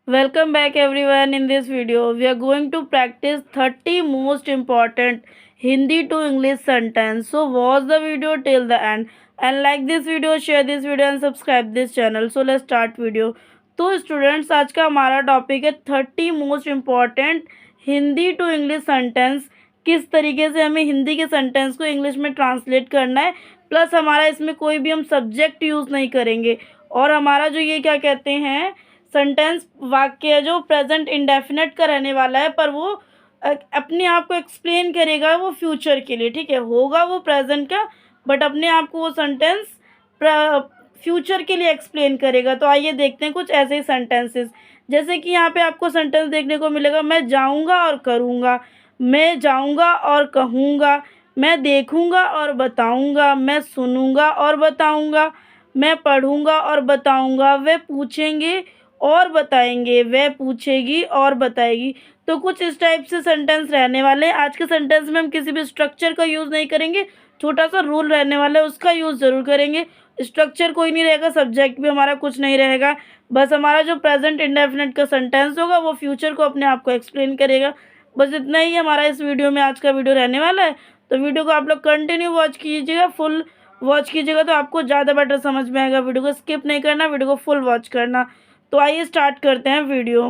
Welcome back everyone. In this video we are going to practice 30 most important Hindi to English sentence. So watch the video till the end and like this video, share this video and subscribe this channel. So let's start video. तो students आज का हमारा topic है 30 most important Hindi to English sentence. किस तरीके से हमें हिंदी के सेंटेंस को इंग्लिश में ट्रांसलेट करना है, प्लस हमारा इसमें कोई भी हम सब्जेक्ट यूज़ नहीं करेंगे और हमारा जो ये क्या कहते हैं सेंटेंस वाक्य है जो प्रेजेंट इंडेफिनेट का रहने वाला है, पर वो अपने आप को एक्सप्लेन करेगा वो फ्यूचर के लिए। ठीक है, होगा वो प्रेजेंट का बट अपने आप को वो सेंटेंस फ्यूचर के लिए एक्सप्लेन करेगा। तो आइए देखते हैं कुछ ऐसे ही सेंटेंसेस। जैसे कि यहाँ पे आपको सेंटेंस देखने को मिलेगा, मैं जाऊँगा और करूँगा, मैं जाऊँगा और कहूँगा, मैं देखूँगा और बताऊँगा, मैं सुनूँगा और बताऊँगा, मैं पढ़ूँगा और बताऊँगा, वे पूछेंगे और बताएंगे, वह पूछेगी और बताएगी। तो कुछ इस टाइप से सेंटेंस रहने वाले हैं। आज के सेंटेंस में हम किसी भी स्ट्रक्चर का यूज़ नहीं करेंगे, छोटा सा रूल रहने वाला है उसका यूज़ ज़रूर करेंगे। स्ट्रक्चर कोई नहीं रहेगा, सब्जेक्ट भी हमारा कुछ नहीं रहेगा, बस हमारा जो प्रेजेंट इंडेफिनिट का सेंटेंस होगा वो फ्यूचर को अपने आप को एक्सप्लेन करेगा। बस इतना ही हमारा इस वीडियो में आज का वीडियो रहने वाला है। तो वीडियो को आप लोग कंटिन्यू वॉच कीजिएगा, फुल वॉच कीजिएगा तो आपको ज़्यादा बेटर समझ में आएगा। वीडियो को स्किप नहीं करना, वीडियो को फुल वॉच करना। तो आइए स्टार्ट करते हैं वीडियो।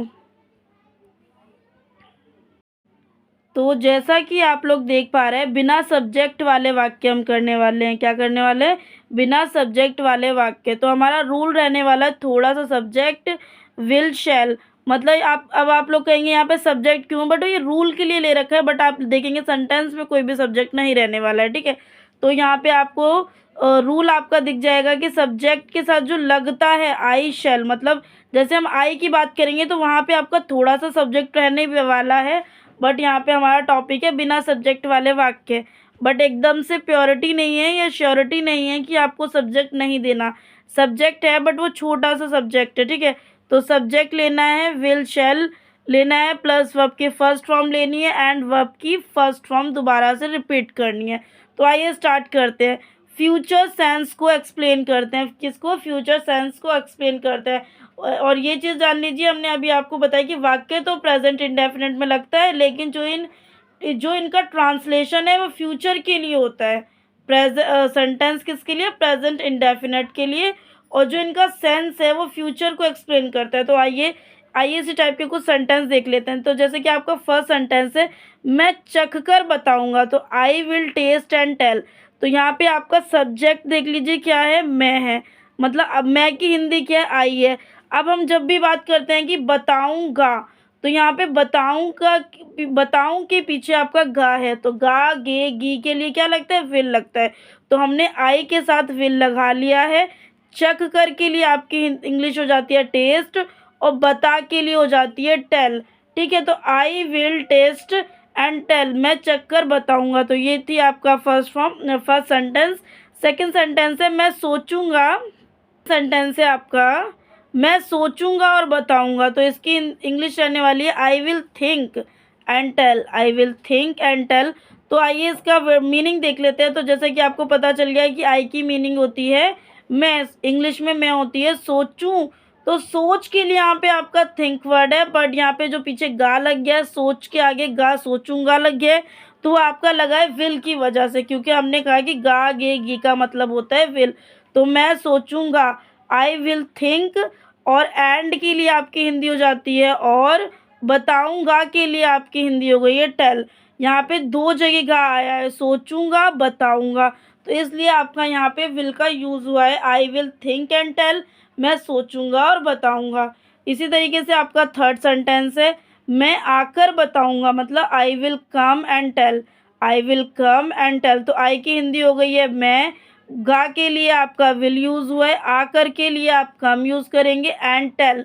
तो जैसा कि आप लोग देख पा रहे हैं, बिना सब्जेक्ट वाले वाक्य हम करने वाले हैं। क्या करने वाले हैं? बिना सब्जेक्ट वाले वाक्य। तो हमारा रूल रहने वाला है थोड़ा सा सब्जेक्ट विल शैल। मतलब आप लोग कहेंगे यहाँ पे सब्जेक्ट क्यों, बट ये रूल के लिए ले रखा है, बट आप देखेंगे सेंटेंस में कोई भी सब्जेक्ट नहीं रहने वाला है। ठीक है, तो यहाँ पे आपको रूल आपका दिख जाएगा कि सब्जेक्ट के साथ जो लगता है आई शैल, मतलब जैसे हम आई की बात करेंगे तो वहाँ पे आपका थोड़ा सा सब्जेक्ट रहने वाला है, बट यहाँ पे हमारा टॉपिक है बिना सब्जेक्ट वाले वाक्य। बट एकदम से प्योरिटी नहीं है या श्योरिटी नहीं है कि आपको सब्जेक्ट नहीं देना। सब्जेक्ट है बट वो छोटा सा सब्जेक्ट है। ठीक है, तो सब्जेक्ट लेना है, विल शैल लेना है, प्लस वर्ब की फर्स्ट फॉर्म लेनी है एंड वर्ब की फर्स्ट फॉर्म दोबारा से रिपीट करनी है। तो आइए स्टार्ट करते हैं। फ्यूचर सेंस को एक्सप्लेन करते हैं। किसको? फ्यूचर सेंस को एक्सप्लेन करते हैं। और ये चीज़ जान लीजिए, हमने अभी आपको बताया कि वाक्य तो प्रेजेंट इंडेफिनिट में लगता है, लेकिन जो इनका ट्रांसलेशन है वो फ्यूचर के लिए होता है। सेंटेंस किसके लिए? प्रेजेंट इंडेफिनिट के लिए। और जो इनका सेंस है वो फ्यूचर को एक्सप्लेन करता है। तो आइए इसी टाइप के कुछ सेंटेंस देख लेते हैं। तो जैसे कि आपका फर्स्ट सेंटेंस है, मैं चख कर बताऊँगा। तो I will taste and tell. तो यहाँ पे आपका सब्जेक्ट देख लीजिए क्या है? मैं है। मतलब अब मैं की हिंदी क्या है? आई है। अब हम जब भी बात करते हैं कि बताऊंगा, तो यहाँ पे बताऊं के पीछे आपका गा है, तो गा गे गी के लिए क्या लगता है? विल लगता है। तो हमने आई के साथ विल लगा लिया है। चख कर के लिए आपकी इंग्लिश हो जाती है टेस्ट, और बता के लिए हो जाती है टेल। ठीक है, तो I will taste and tell, मैं चख कर बताऊंगा। तो ये थी आपका फर्स्ट सेंटेंस। सेकंड सेंटेंस है, मैं सोचूंगा। सेंटेंस है आपका, मैं सोचूंगा और बताऊंगा। तो इसकी इंग्लिश रहने वाली है I will think and tell. I will think and tell. तो आइए इसका मीनिंग देख लेते हैं। तो जैसे कि आपको पता चल गया कि आई की मीनिंग होती है मैं, इंग्लिश में मैं होती है सोचूं। तो सोच के लिए यहाँ पे आपका थिंक वर्ड है, बट यहाँ पे जो पीछे गा लग गया है, सोच के आगे गा सोचूंगा लग गया है, तो वो आपका लगा है विल की वजह से, क्योंकि हमने कहा कि गा गे गी का मतलब होता है विल। तो मैं सोचूंगा, आई विल थिंक, और एंड के लिए आपकी हिंदी हो जाती है और, बताऊंगा के लिए आपकी हिंदी हो गई है टेल। यहाँ पे दो जगह गा आया है, सोचूंगा बताऊंगा, तो इसलिए आपका यहाँ पे विल का यूज़ हुआ है। I will think and tell, मैं सोचूंगा और बताऊंगा। इसी तरीके से आपका थर्ड सेंटेंस है, मैं आकर बताऊंगा। मतलब I will come and tell. I will come and tell, तो आई की हिंदी हो गई है मैं, गा के लिए आपका विल यूज़ हुआ है, आकर के लिए आप कम यूज़ करेंगे, एंड टेल,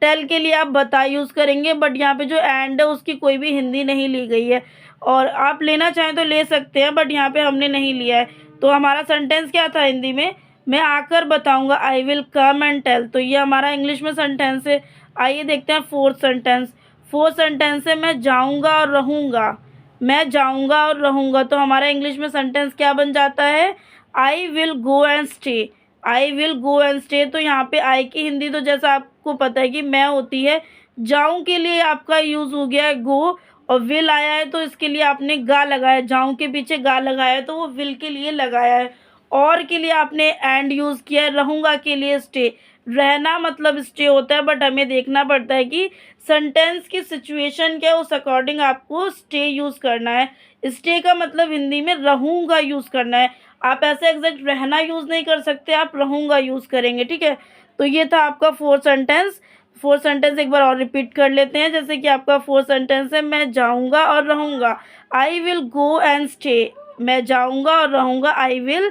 टेल के लिए आप बता यूज़ करेंगे। बट यहाँ पे जो एंड है उसकी कोई भी हिंदी नहीं ली गई है, और आप लेना चाहें तो ले सकते हैं, बट यहाँ पे हमने नहीं लिया है। तो हमारा सेंटेंस क्या था हिंदी में? मैं आकर बताऊंगा, I will come and tell. तो ये हमारा इंग्लिश में सेंटेंस है। आइए देखते हैं फोर्थ सेंटेंस। फोर्थ सेंटेंस है, मैं जाऊंगा और रहूँगा। मैं जाऊंगा और रहूँगा, तो हमारा इंग्लिश में सेंटेंस क्या बन जाता है? I will go and stay. I will go and stay. तो यहाँ पे आई की हिंदी तो जैसा आपको पता है कि मैं होती है, जाऊं के लिए आपका यूज हो गया है गो, और विल आया है तो इसके लिए आपने गा लगाया, जाऊं के पीछे गा लगाया है तो वो विल के लिए लगाया है। और के लिए आपने एंड यूज किया है, रहूंगा के लिए स्टे, रहना मतलब स्टे होता है, बट हमें देखना पड़ता है कि सेंटेंस की सिचुएशन क्या है, उस अकॉर्डिंग आपको स्टे यूज करना है। स्टे का मतलब हिंदी में रहूंगा यूज करना है, आप ऐसे एग्जैक्ट रहना यूज नहीं कर सकते, आप रहूंगा यूज करेंगे, ठीक है। तो ये था आपका फोर्थ सेंटेंस। फोर्थ सेंटेंस एक बार और रिपीट कर लेते हैं। जैसे कि आपका फोर्थ सेंटेंस है, मैं जाऊंगा और रहूंगा, I will go and stay. मैं जाऊंगा और रहूंगा, I will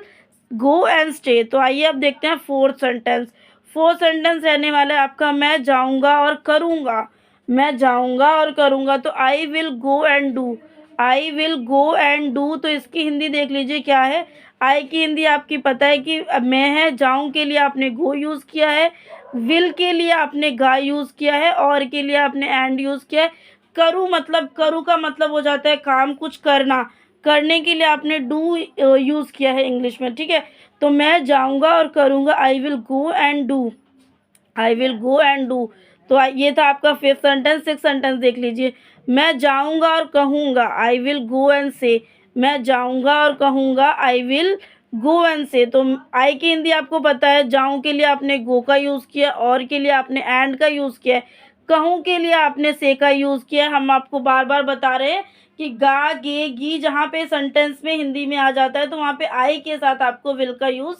go and stay. तो आइए अब देखते हैं फोर्थ सेंटेंस। फोर्थ सेंटेंस रहने वाला है आपका, मैं जाऊंगा और करूंगा। मैं जाऊंगा और करूंगा, तो I will go and do. I will go and do, तो इसकी हिंदी देख लीजिए क्या है। आई की हिंदी आपकी पता है कि मैं है, जाऊं के लिए आपने गो यूज किया है, विल के लिए आपने गा यूज किया है, और के लिए आपने एंड यूज किया है। करूँ मतलब, करूँ का मतलब हो जाता है काम, कुछ करना, करने के लिए आपने डू यूज किया है इंग्लिश में, ठीक है। तो मैं जाऊंगा और करूंगा, I will go and do, I will go and do. तो ये था आपका फिफ्थ सेंटेंस। सिक्स सेंटेंस देख लीजिए, मैं जाऊंगा और कहूंगा, आई विल गो एंड से। मैं जाऊंगा और कहूंगा, आई विल गो एंड से। तो आई की हिंदी आपको पता है, जाऊं के लिए आपने गो का यूज किया, और के लिए आपने एंड का यूज किया है, कहूं के लिए आपने से का यूज किया है। हम आपको बार बार बता रहे हैं कि गा गे गी जहाँ पे सेंटेंस में हिंदी में आ जाता है, तो वहाँ पे आई के साथ आपको विल का यूज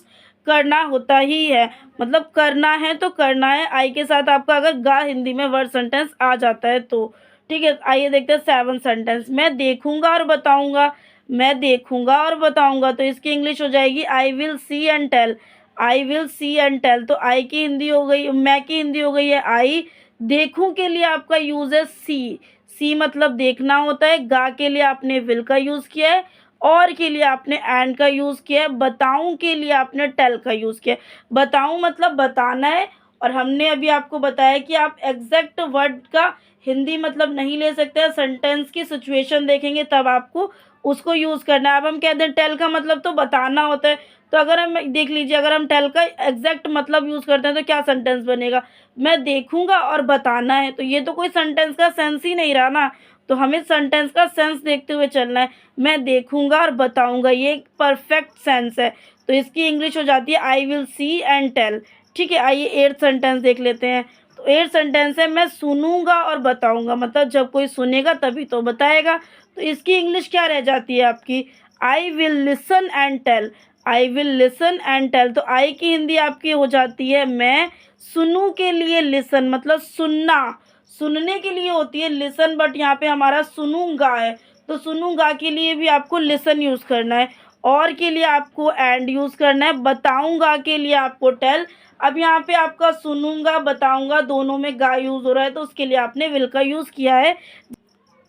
करना होता ही है, मतलब करना है तो करना है। आई के साथ आपका अगर गा हिंदी में वर्ड सेंटेंस आ जाता है तो, ठीक है। आइए देखते हैं सेवन सेंटेंस। मैं देखूंगा और बताऊंगा, मैं देखूंगा और बताऊंगा, तो इसकी इंग्लिश हो जाएगी I will see and tell. I will see and tell, तो आई की हिंदी हो गई, मैं की हिंदी हो गई है आई। देखूं के लिए आपका यूज है सी, सी मतलब देखना होता है। गा के लिए आपने विल का यूज किया है, और के लिए आपने एंड का यूज किया है। बताऊं के लिए आपने टेल का यूज किया है। बताऊं मतलब बताना है, और हमने अभी आपको बताया कि आप एग्जैक्ट वर्ड का हिंदी मतलब नहीं ले सकते, सेंटेंस की सिचुएशन देखेंगे तब आपको उसको यूज करना है। अब हम कहते हैं टेल का मतलब तो बताना होता है, तो अगर हम देख लीजिए, अगर हम टेल का एग्जैक्ट मतलब यूज करते हैं तो क्या सेंटेंस बनेगा, मैं देखूंगा और बताना है, तो ये तो कोई सेंटेंस का सेंस ही नहीं रहा ना। तो हमें सेंटेंस का सेंस देखते हुए चलना है। मैं देखूंगा और बताऊंगा, ये एक परफेक्ट सेंस है, तो इसकी इंग्लिश हो जाती है I will see and tell, ठीक है। आइए एट्थ सेंटेंस देख लेते हैं। तो एट्थ सेंटेंस है, मैं सुनूंगा और बताऊंगा, मतलब जब कोई सुनेगा तभी तो बताएगा, तो इसकी इंग्लिश क्या रह जाती है आपकी, I will listen and tell. I will listen and tell, तो आई की हिंदी आपकी हो जाती है, मैं सुनू के लिए लिसन मतलब सुनना, सुनने के लिए होती है लिसन, बट यहाँ पे हमारा सुनूंगा है, तो सुनूंगा के लिए भी आपको लिसन यूज करना है, और के लिए आपको एंड यूज करना है, बताऊंगा के लिए आपको टेल। अब यहाँ पे आपका सुनूंगा बताऊंगा दोनों में गा यूज हो रहा है, तो उसके लिए आपने विल का यूज किया है,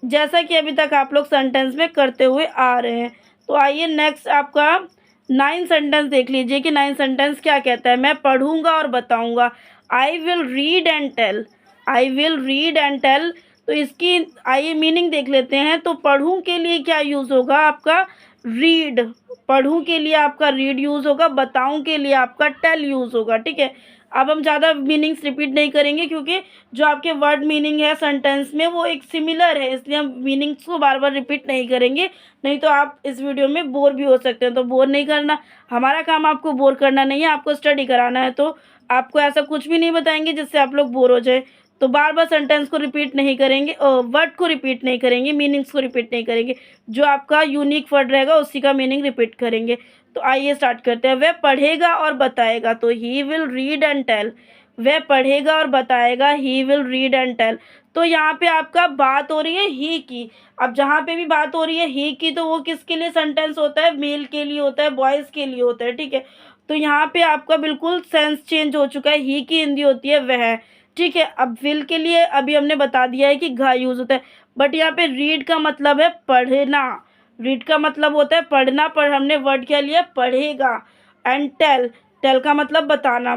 जैसा कि अभी तक आप लोग सेंटेंस में करते हुए आ रहे हैं। तो आइए नेक्स्ट आपका नाइन सेंटेंस देख लीजिए कि नाइन सेंटेंस क्या कहता है, मैं पढ़ूंगा और बताऊंगा, I will read and tell. I will read and tell, तो इसकी आइए मीनिंग देख लेते हैं। तो पढ़ूं के लिए क्या यूज़ होगा आपका, रीड। पढ़ूं के लिए आपका रीड यूज़ होगा, बताऊं के लिए आपका टेल यूज़ होगा, ठीक है। अब हम ज़्यादा मीनिंग्स रिपीट नहीं करेंगे, क्योंकि जो आपके वर्ड मीनिंग है सेंटेंस में वो एक सिमिलर है, इसलिए हम मीनिंग्स को बार बार रिपीट नहीं करेंगे, नहीं तो आप इस वीडियो में बोर भी हो सकते हैं। तो बोर नहीं करना, हमारा काम आपको बोर करना नहीं है, आपको स्टडी कराना है, तो आपको ऐसा कुछ भी नहीं बताएंगे जिससे आप लोग बोर हो जाए। तो बार बार सेंटेंस को रिपीट नहीं करेंगे, वर्ड को रिपीट नहीं करेंगे, मीनिंग्स को रिपीट नहीं करेंगे, जो आपका यूनिक वर्ड रहेगा उसी का मीनिंग रिपीट करेंगे। तो आइए स्टार्ट करते हैं। वह पढ़ेगा और बताएगा, तो he will read and tell. वह पढ़ेगा और बताएगा, he will read and tell. तो यहाँ पे आपका बात हो रही है ही की। अब जहाँ पे भी बात हो रही है ही की, तो वो किसके लिए सेंटेंस होता है, मेल के लिए होता है, बॉयज़ के लिए होता है, ठीक है। तो यहाँ पे आपका बिल्कुल सेंस चेंज हो चुका है, ही की हिंदी होती है वह, ठीक है। अब विल के लिए अभी हमने बता दिया है कि घा यूज होता है, बट यहाँ पे रीड का मतलब है पढ़ना। रीड का मतलब होता है पढ़ना, पर हमने वर्ड क्या लिया, पढ़ेगा। एंड टेल, टेल का मतलब बताना।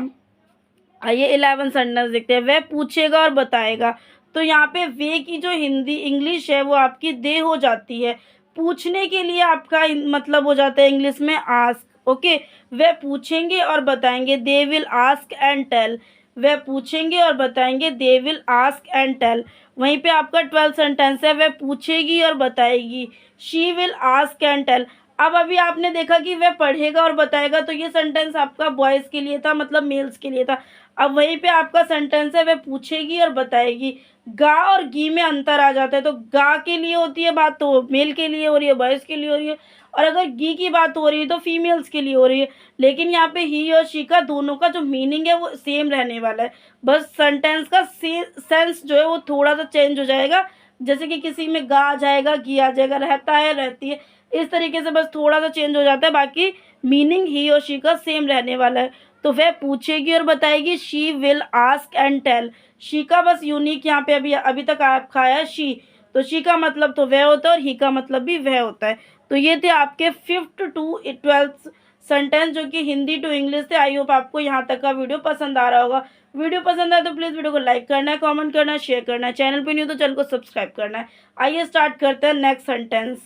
आइए 11 सेंटेंस देखते हैं। वह पूछेगा और बताएगा, तो यहाँ पे वे की जो हिंदी इंग्लिश है वो आपकी दे हो जाती है। पूछने के लिए आपका मतलब हो जाता है इंग्लिश में आस्क, ओके। वह पूछेंगे और बताएंगे, they will ask and tell. वह पूछेंगे और बताएंगे, they will ask and tell. वहीं पे आपका 12th सेंटेंस है, वह पूछेगी और बताएगी, she will ask and tell. अब अभी आपने देखा कि वह पढ़ेगा और बताएगा, तो ये सेंटेंस आपका बॉयज़ के लिए था, मतलब मेल्स के लिए था। अब वहीं पे आपका सेंटेंस है, वह पूछेगी और बताएगी। गा और गी में अंतर आ जाता है, तो गा के लिए होती है बात तो मेल के लिए हो रही है, बॉयज़ के लिए हो रही है, और अगर गी की बात हो रही है तो फीमेल्स के लिए हो रही है। लेकिन यहाँ पे ही और शी का दोनों का जो मीनिंग है वो सेम रहने वाला है, बस सेंटेंस का सेंस जो है वो थोड़ा सा चेंज हो जाएगा। जैसे कि किसी में गा आ जाएगा, गी आ जाएगा, रहता है, रहती है, इस तरीके से बस थोड़ा सा चेंज हो जाता है, बाकी मीनिंग ही और शी का सेम रहने वाला है। तो वह पूछेगी और बताएगी, she will ask and tell. She का बस यूनिक यहाँ पे अभी अभी तक आपका आया शी, तो शी का मतलब तो वह होता है और ही का मतलब भी वह होता है। तो ये थे आपके 5th to 12th सेंटेंस, जो कि हिंदी टू इंग्लिश थे। आई होप आपको यहाँ तक का वीडियो पसंद आ रहा होगा। वीडियो पसंद आए तो प्लीज़ वीडियो को लाइक करना है, कमेंट करना है, शेयर करना है, चैनल पे नहीं हो तो चैनल को सब्सक्राइब करना है। आइए स्टार्ट करते हैं नेक्स्ट सेंटेंस।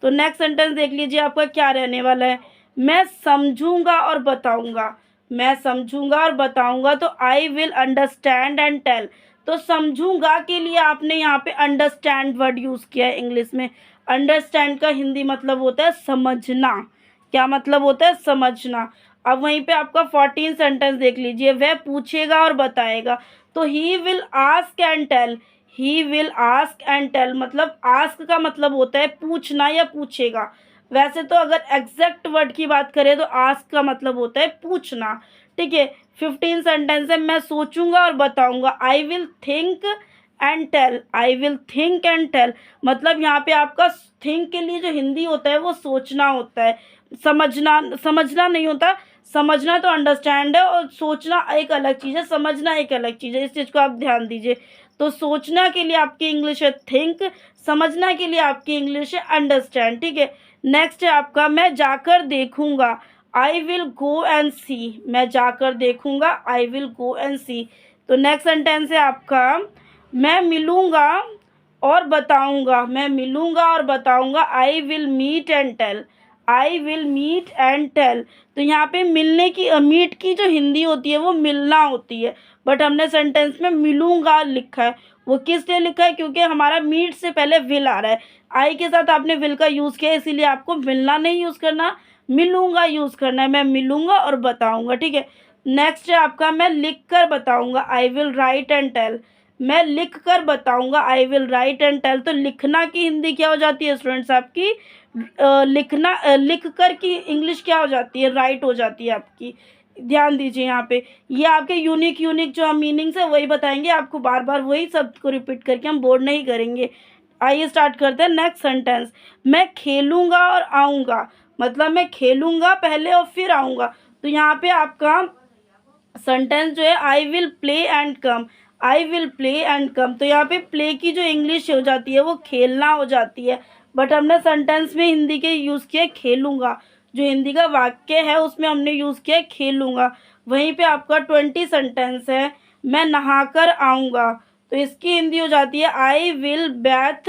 तो नेक्स्ट सेंटेंस देख लीजिए आपका क्या रहने वाला है। मैं समझूंगा और बताऊंगा, मैं समझूंगा और बताऊंगा, तो I will understand and tell. तो समझूंगा के लिए आपने यहाँ पे अंडरस्टैंड वर्ड यूज़ किया है इंग्लिश में। अंडरस्टैंड का हिंदी मतलब होता है समझना। क्या मतलब होता है? समझना। अब वहीं पे आपका 14 सेंटेंस देख लीजिए, वह पूछेगा और बताएगा, तो he will ask and tell. He will ask and tell मतलब आस्क का मतलब होता है पूछना या पूछेगा। वैसे तो अगर एग्जैक्ट वर्ड की बात करें तो आस्क का मतलब होता है पूछना। ठीक है, 15 सेंटेंस है, मैं सोचूंगा और बताऊंगा, I will think and tell. I will think and tell मतलब यहाँ पे आपका थिंक के लिए जो हिंदी होता है वो सोचना होता है, समझना समझना नहीं होता। समझना तो अंडरस्टैंड है और सोचना एक अलग चीज़ है, समझना एक अलग चीज़ है, इस चीज़ को आप ध्यान दीजिए। तो सोचना के लिए आपकी इंग्लिश है थिंक, समझना के लिए आपकी इंग्लिश है अंडरस्टैंड। ठीक है, नेक्स्ट है आपका मैं जाकर देखूंगा, आई विल गो एंड सी। मैं जाकर देखूंगा, आई विल गो एंड सी। तो नेक्स्ट सेंटेंस है आपका मैं मिलूंगा और बताऊंगा, मैं मिलूंगा और बताऊंगा, I will meet and tell. I will meet and tell. तो यहाँ पे मिलने की मीट की जो हिंदी होती है वो मिलना होती है, बट हमने सेंटेंस में मिलूंगा लिखा है। वो किस लिए लिखा है? क्योंकि हमारा मीट से पहले विल आ रहा है, आई के साथ आपने विल का यूज़ किया, इसीलिए आपको मिलना नहीं यूज़ करना, मिलूंगा यूज़ करना है। मैं मिलूंगा और बताऊंगा। ठीक है, नेक्स्ट है आपका मैं लिख कर बताऊंगा, I will write and tell. मैं लिख कर बताऊंगा, I will write and tell. तो लिखना की हिंदी क्या हो जाती है स्टूडेंट्स आपकी? लिखना लिख कर की इंग्लिश क्या हो जाती है? राइट हो जाती है आपकी। ध्यान दीजिए यहाँ पे, ये आपके यूनिक यूनिक जो हम मीनिंग्स है वही बताएंगे आपको, बार बार वही शब्द को रिपीट करके हम बोर्ड नहीं करेंगे। आइए स्टार्ट करते हैं नेक्स्ट सेंटेंस। मैं खेलूंगा और आऊँगा मतलब मैं खेलूंगा पहले और फिर आऊँगा। तो यहाँ पे आपका सेंटेंस जो है I will play and come. I will play and come, तो यहाँ पे प्ले की जो इंग्लिश हो जाती है वो खेलना हो जाती है, बट हमने सेंटेंस में हिंदी के यूज़ किया खेलूंगा। जो हिंदी का वाक्य है उसमें हमने यूज़ किया खेलूंगा। वहीं पे आपका 20 सेंटेंस है, मैं नहाकर आऊँगा, तो इसकी हिंदी हो जाती है I will bath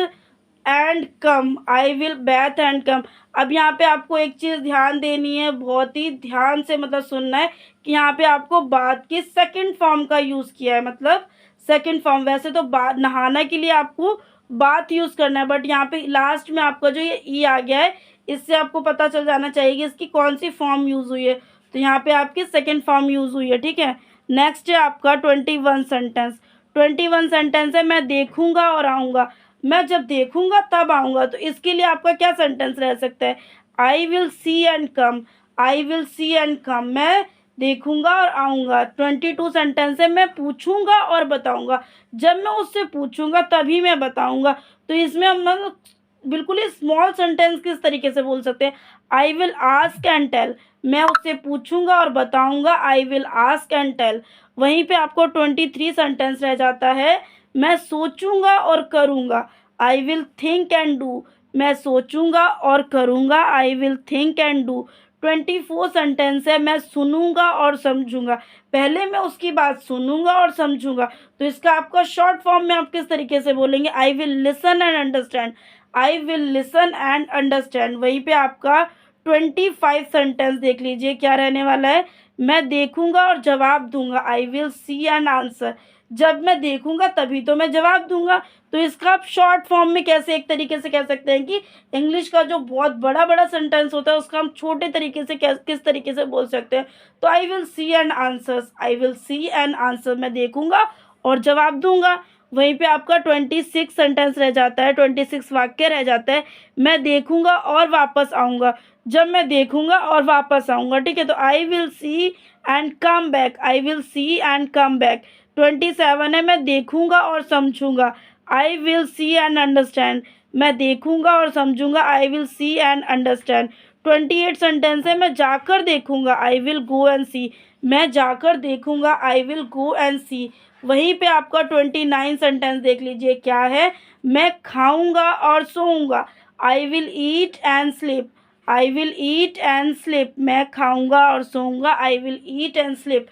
and come. I will bath and come. अब यहाँ पे आपको एक चीज़ ध्यान देनी है, बहुत ही ध्यान से मतलब सुनना है कि यहाँ पे आपको बात की सेकंड फॉर्म का यूज़ किया है, मतलब सेकंड फॉर्म। वैसे तो बात नहाना के लिए आपको बात यूज़ करना है, बट यहाँ पे लास्ट में आपका जो ये ई आ गया है, इससे आपको पता चल जाना चाहिए कि इसकी कौन सी फॉर्म यूज़ हुई है। तो यहाँ पे आपकी सेकेंड फॉर्म यूज़ हुई है। ठीक है, नेक्स्ट है आपका 21 सेंटेंस। 21 सेंटेंस है मैं देखूंगा और आऊँगा। मैं जब देखूंगा तब आऊँगा, तो इसके लिए आपका क्या सेंटेंस रह सकता है? I will see and come. I will see and कम, मैं देखूंगा और आऊँगा। 22 सेंटेंस है मैं पूछूंगा और बताऊंगा। जब मैं उससे पूछूंगा तभी मैं बताऊंगा। तो इसमें हम मतलब बिल्कुल ही स्मॉल सेंटेंस किस तरीके से बोल सकते हैं? I will ask and tell, मैं उससे पूछूंगा और बताऊंगा, I will ask and tell. वहीं पे आपको 23 सेंटेंस रह जाता है, मैं सोचूंगा और करूंगा, आई विल थिंक एंड डू। मैं सोचूंगा और करूंगा, आई will think and do. 24 sentence है, मैं सुनूंगा और समझूंगा। पहले मैं उसकी बात सुनूंगा और समझूंगा, तो इसका आपका शॉर्ट फॉर्म में आप किस तरीके से बोलेंगे? आई will listen and understand. I will listen and understand. वहीं पे आपका 25 सेंटेंस देख लीजिए क्या रहने वाला है, मैं देखूंगा और जवाब दूंगा, आई विल सी एंड आंसर। जब मैं देखूंगा तभी तो मैं जवाब दूंगा। तो इसका आप शॉर्ट फॉर्म में कैसे एक तरीके से कह सकते हैं कि इंग्लिश का जो बहुत बड़ा बड़ा सेंटेंस होता है उसका हम छोटे तरीके से किस तरीके से बोल सकते हैं। तो I will see and answers, I will see and answer, मैं देखूंगा और जवाब दूंगा। वहीं पे आपका 26 सेंटेंस रह जाता है, 26 वाक्य रह जाता है। मैं देखूंगा और वापस आऊंगा, जब मैं देखूंगा और वापस आऊंगा, ठीक है। तो I will see and come back, I will see and come back. 27 है, मैं देखूंगा और समझूंगा, I will see and understand. मैं देखूंगा और समझूंगा, I will see and understand. 28 sentence है, मैं जाकर देखूंगा, आई विल गो एंड सी। मैं जाकर देखूंगा, आई विल गो एंड सी। वहीं पे आपका 29 सेंटेंस देख लीजिए क्या है। मैं खाऊंगा और सोऊंगा, I will eat and sleep, I will eat and sleep. मैं खाऊंगा और सोऊंगा, I will eat and sleep.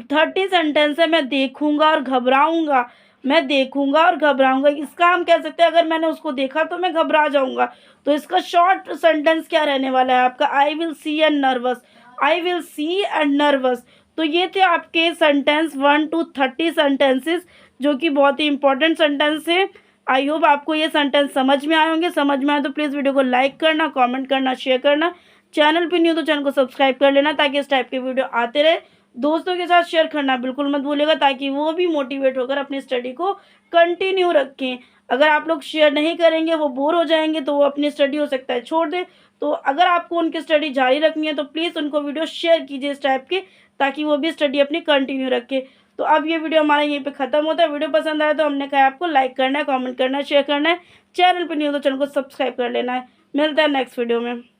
30 sentence है, मैं देखूंगा और घबराऊंगा, मैं देखूंगा और घबराऊंगा। इसका हम कह सकते हैं अगर मैंने उसको देखा तो मैं घबरा जाऊंगा। तो इसका शॉर्ट सेंटेंस क्या रहने वाला है आपका, आई will see and nervous, I will see and nervous. तो ये थे आपके सेंटेंस 1 to 30 सेंटेंसेस, जो कि बहुत ही इंपॉर्टेंट सेंटेंस है। आई होप आपको ये सेंटेंस समझ में आए होंगे। समझ में आए तो प्लीज़ वीडियो को लाइक करना, कमेंट करना, शेयर करना। चैनल पे न्यू तो चैनल को सब्सक्राइब कर लेना ताकि इस टाइप के वीडियो आते रहे। दोस्तों के साथ शेयर करना बिल्कुल मत भूलिएगा ताकि वो भी मोटिवेट होकर अपनी स्टडी को कंटिन्यू रखें। अगर आप लोग शेयर नहीं करेंगे, वो बोर हो जाएंगे, तो वो अपनी स्टडी हो सकता है छोड़ दें। तो अगर आपको उनकी स्टडी जारी रखनी है तो प्लीज़ उनको वीडियो शेयर कीजिए इस टाइप के, ताकि वो भी स्टडी अपनी कंटिन्यू रखे। तो अब ये वीडियो हमारा यहीं पे ख़त्म होता है। वीडियो पसंद आया तो हमने कहा आपको लाइक करना है, कमेंट करना है, शेयर करना है। चैनल पर नहीं हो तो चैनल को सब्सक्राइब कर लेना है। मिलता है नेक्स्ट वीडियो में।